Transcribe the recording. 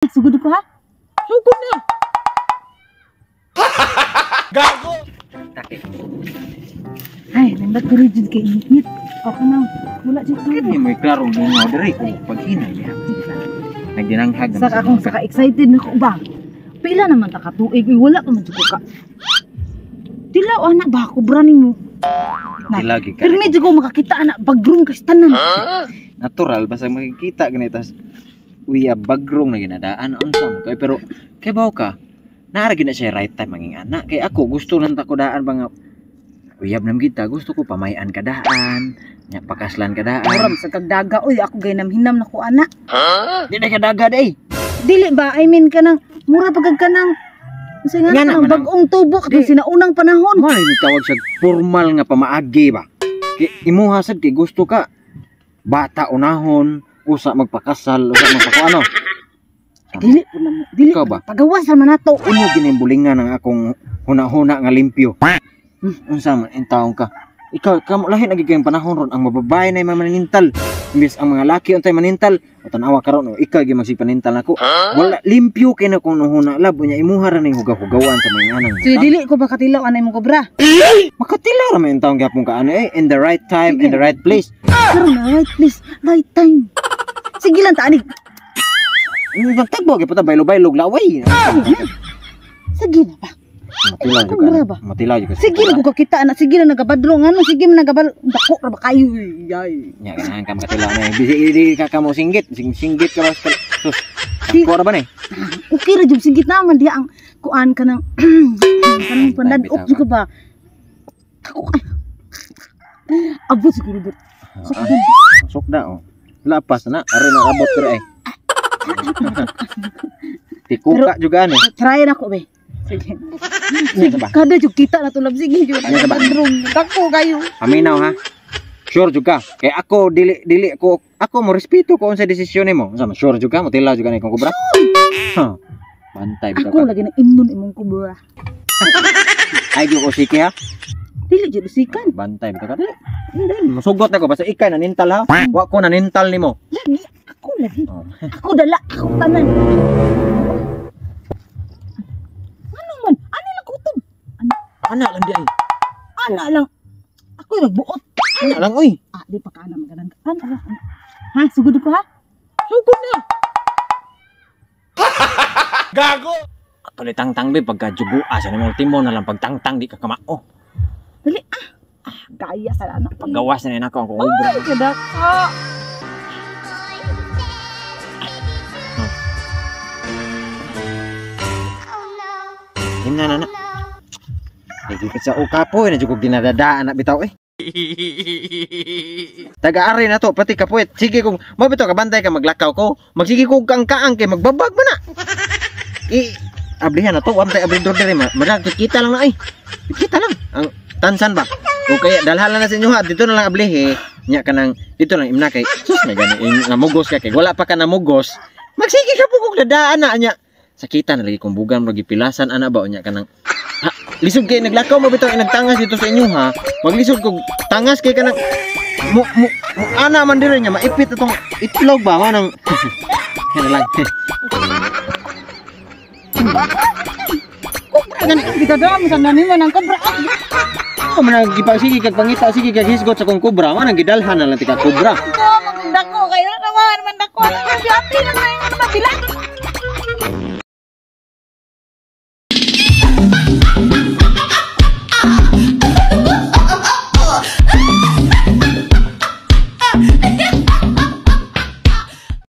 Sugod ko ha? Sugod na. Gago. Takik. Ay, nandang ko rin dyan kay init. Okay na. Wala dyan ka. Kini may klarong lingaw diri ko paghinay niya. Nagdinanghag Saka akong saka excited na ko ba? Pila naman ta ka tuig. Wala pa man dyan ko ka. Tilaw anak ba ako brani mo? Lagi ka. Pero medyo ko makakita anak bagrong kasi tanan. Natural basta makikita ganitas. Uya bagrong na ginadaan unsa mo kay pero kay baw ka. Naara gina siya right time manging anak kay ako gusto lang ta ko daan ba nga uyab nam kita gusto ko pamayan ka daan nya pakaslan ka daan. Oram sa kagdaga oy ako gay namhinam na ko anak. Di na ka daga day. Dili ba I mean kanang mura pagag kanang kasi nga Nga na, nang manang- bagong tubo katong sinaunang panahon. Mo ni tawag siya formal nga pamaagi ba. Kay imuha sad kay gusto ka bata unahon usa magpakasal usa magpakuano. Dili po na mo. Dili Ikaw ba? pagawasan man nato. Imo ginimbulingan ang akong huna-huna nga limpyo. Unsa man in taong ka? Ikaw kamo lahi lagi kayong panahon ron ang mababae na manintal. Imbis ang mga laki untay manintal, o tanawa karon ikaw gi magsipanintal nako. Wala limpyo kay na kung nuhuna labo nya imuha ra ning hugaw-hugawan sa mga anang. So dili ko ba katilaw anay mo kobra? Makatilaw ra man in taong gyapon ka ano in the right time in the right place. Karon na right place, right time. Sige lang taanig. Tagbo gyud puta baylog-baylog laway. Sige na ba? Matilaw jud Wala ka. ba? Matilaw jud ka. Sige na ko kakita anak. Sige na nagabadro ngano. Sige man nagabal dako ra ba kayo. Yay. Nya ganahan ka makatilaw na. Bisi ka kamo singgit, singgit ka sus. Ko ra ba ni? Okay ra jud sigit naman dia ang kuan ka ng kanang pandadok juga ba? Ako ay. Abot siguro dito. Sok na oh. Lapas na, ari na abot pero ay. Tikuka juga ni. Try na ko be. Sige. Ano ba? Kada jud kita na tulab sige jud. Ano ba? Padrong dako kayo. Aminaw ha. Sure juga. Kay ako dili ako mo respeto ko unsa desisyon nimo. Unsa man sure juga mo tilaw juga ni kong kubra. Ha. Bantay bitaw Ako ka. lagi na imnon imong kubura. Ay di ko siki ha. Dili jud usikan. Bantay bitaw ka. Dili. Masugot ako basta ikay nanintal ha. Wa ko nanintal nimo. Lagi ako lagi. Oh. Ako dala ako tanan. Ano man? Ano lang kutob? Ana lang di ay. Ana lang. Ako yung nagbuot. Ana lang oy. Ah, di pa ka na magandang. Ano? Ha? Sugod ko ha? Sugod na. Gago. Ato ni tangtang be pagka jugo asa ni ultimo na lang pagtangtang di ka kamao. Dali ah. Ah, gaya sa anak. Paggawas na nako ang Oh, kubra. kada ka. Hina na. Lagi ka sa ukapoy na jugog dinadadaan na bitaw eh. Taga-ari na to pati kapuet. Sige kung mabito ka bantay ka maglakaw ko. Magsige kog kang kaang kay magbabag mo na. Ablihan na to, wantay abridor dire madag kita lang na ay. Kita lang ang tansan ba. O kaya dalhala na sa inyo ha, dito na lang ablihe. Nya kanang dito lang imna kay sus na gani namugos ka kay wala pa ka namugos. Magsige ka pugog dadaan na nya. Sakita na lagi kung bugan mo gipilasan ana ba nya kanang ha, lisod kay naglakaw mo bitaw nagtangas dito sa inyo ha. Maglisod kog tangas kay kanang ana man dire nya maipit itong itlog ba manang yan lang. Kita dami sa nanimo ng kabra. Ako man nagipagsige kag pangita sige kag hisgot sa kong kubra man ang gidalhan na lang tika kubra.